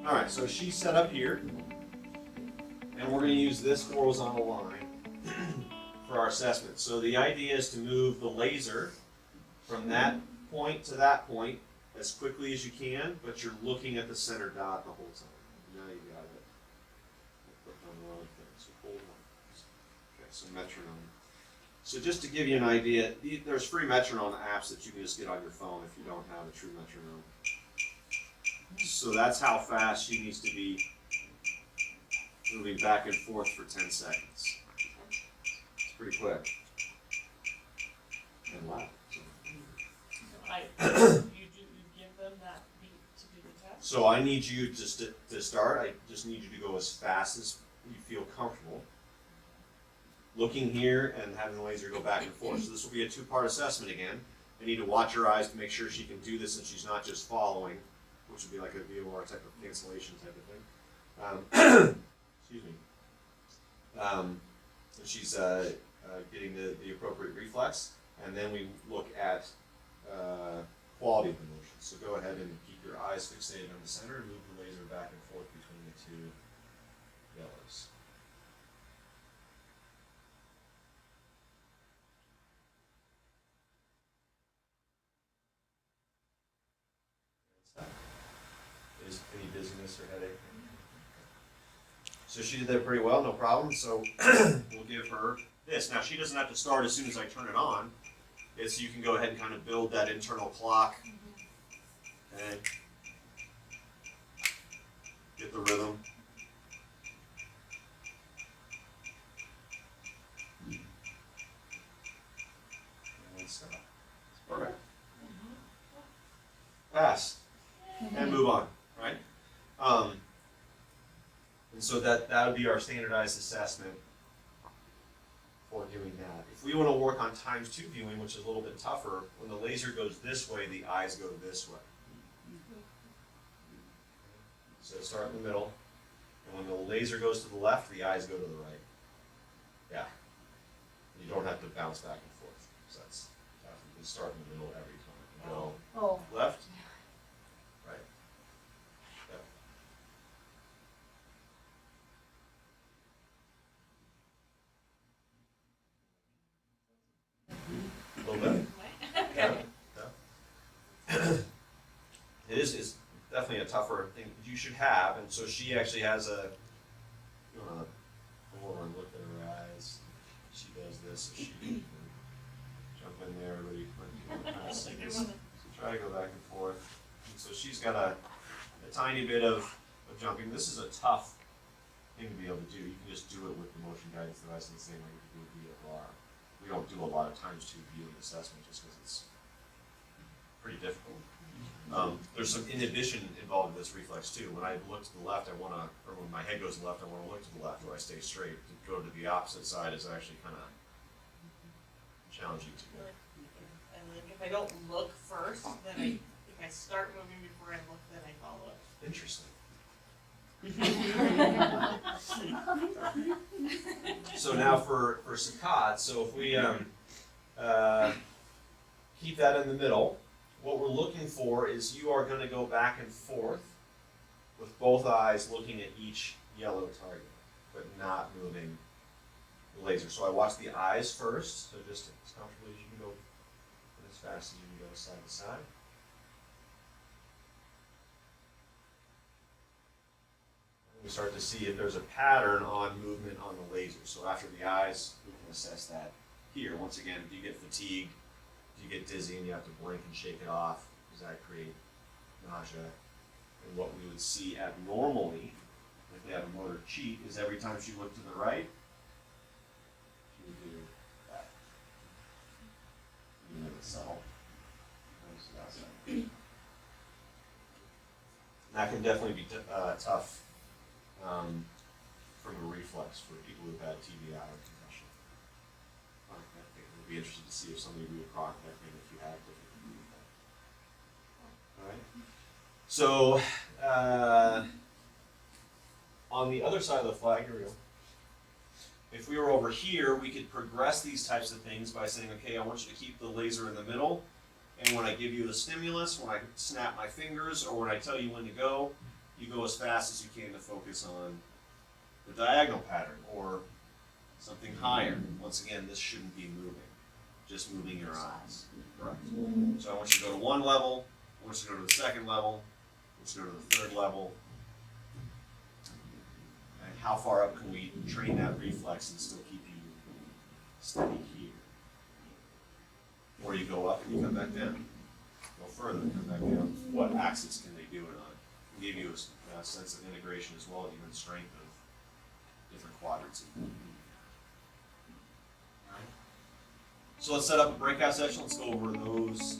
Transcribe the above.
All right, so she's set up here, and we're going to use this horizontal line for our assessment. So the idea is to move the laser from that point to that point as quickly as you can, but you're looking at the center dot the whole time. Now you got it. I put on the wrong thing, so hold on. Okay, so metronome. So just to give you an idea, there's free metronome apps that you can just get on your phone if you don't have a true metronome. So that's how fast she needs to be moving back and forth for 10 seconds. It's pretty quick. And loud. You give them that beat to do the test? So I need you to start. I just need you to go as fast as you feel comfortable. Looking here and having the laser go back and forth. So this will be a two-part assessment again. I need to watch her eyes to make sure she can do this and she's not just following, which would be like a VOR type of cancellation type of thing. Excuse me. And she's getting the appropriate reflex, and then we look at quality of the motion. So go ahead and keep your eyes fixated on the center and move the laser back and forth between the two yellows. Is any dizziness or headache? So she did that pretty well, no problem. So we'll give her this. Now she doesn't have to start as soon as I turn it on. It's you can go ahead and kind of build that internal clock and get the rhythm. And stop. Perfect. Pass. And move on, right? And so that would be our standardized assessment for doing that. If we want to work on times two viewing, which is a little bit tougher, when the laser goes this way, the eyes go this way. So start in the middle, and when the laser goes to the left, the eyes go to the right. Yeah. You don't have to bounce back and forth. So that's tough. You can start in the middle every time. Go left. A little bit. Yeah. It's definitely a tougher thing that you should have, and so she actually has a. You want to come over and look at her eyes. She does this, so she can jump in there. Everybody can kind of see this. So try to go back and forth. And so she's got a tiny bit of jumping. This is a tough thing to be able to do. You can just do it with the motion guidance device in the same way you do with VFR. We don't do a lot of times two viewing assessment just because it's pretty difficult. There's some inhibition involved in this reflex too. When I look to the left, or when my head goes to the left, I want to look to the left, or I stay straight. To go to the opposite side is actually kind of challenging to do. And like if I don't look first, then if I start moving before I look, then I follow it. Interesting. So now for Saccade, so if we keep that in the middle, what we're looking for is you are going to go back and forth with both eyes looking at each yellow target, but not moving the laser. So I watch the eyes first, so just as comfortably as you can go, and as fast as you can go side to side. We start to see if there's a pattern on movement on the laser. So after the eyes, we can assess that here. Once again, do you get fatigued? Do you get dizzy and you have to blink and shake it off? Does that create nausea? And what we would see abnormally, if we have a motor cheat, is every time she looked to the right, she would do that. Even if it's subtle. And that can definitely be tough. From a reflex for people who've had TBI or concussion. I think it would be interesting to see if somebody would rock that thing if you had different. All right. So on the other side of the flag, here we go. If we were over here, we could progress these types of things by saying, okay, I want you to keep the laser in the middle, and when I give you the stimulus, when I snap my fingers, or when I tell you when to go, you go as fast as you can to focus on the diagonal pattern or something higher. Once again, this shouldn't be moving, just moving your eyes. Correct. So I want you to go to one level, I want you to go to the second level, I want you to go to the third level. And how far up can we train that reflex and still keep you steady here? Or you go up and you come back down. Go further and come back down. What axis can they do it on? It give you a sense of integration as well, even strength of different quadrants. Alright. So let's set up a breakout session. Let's go over those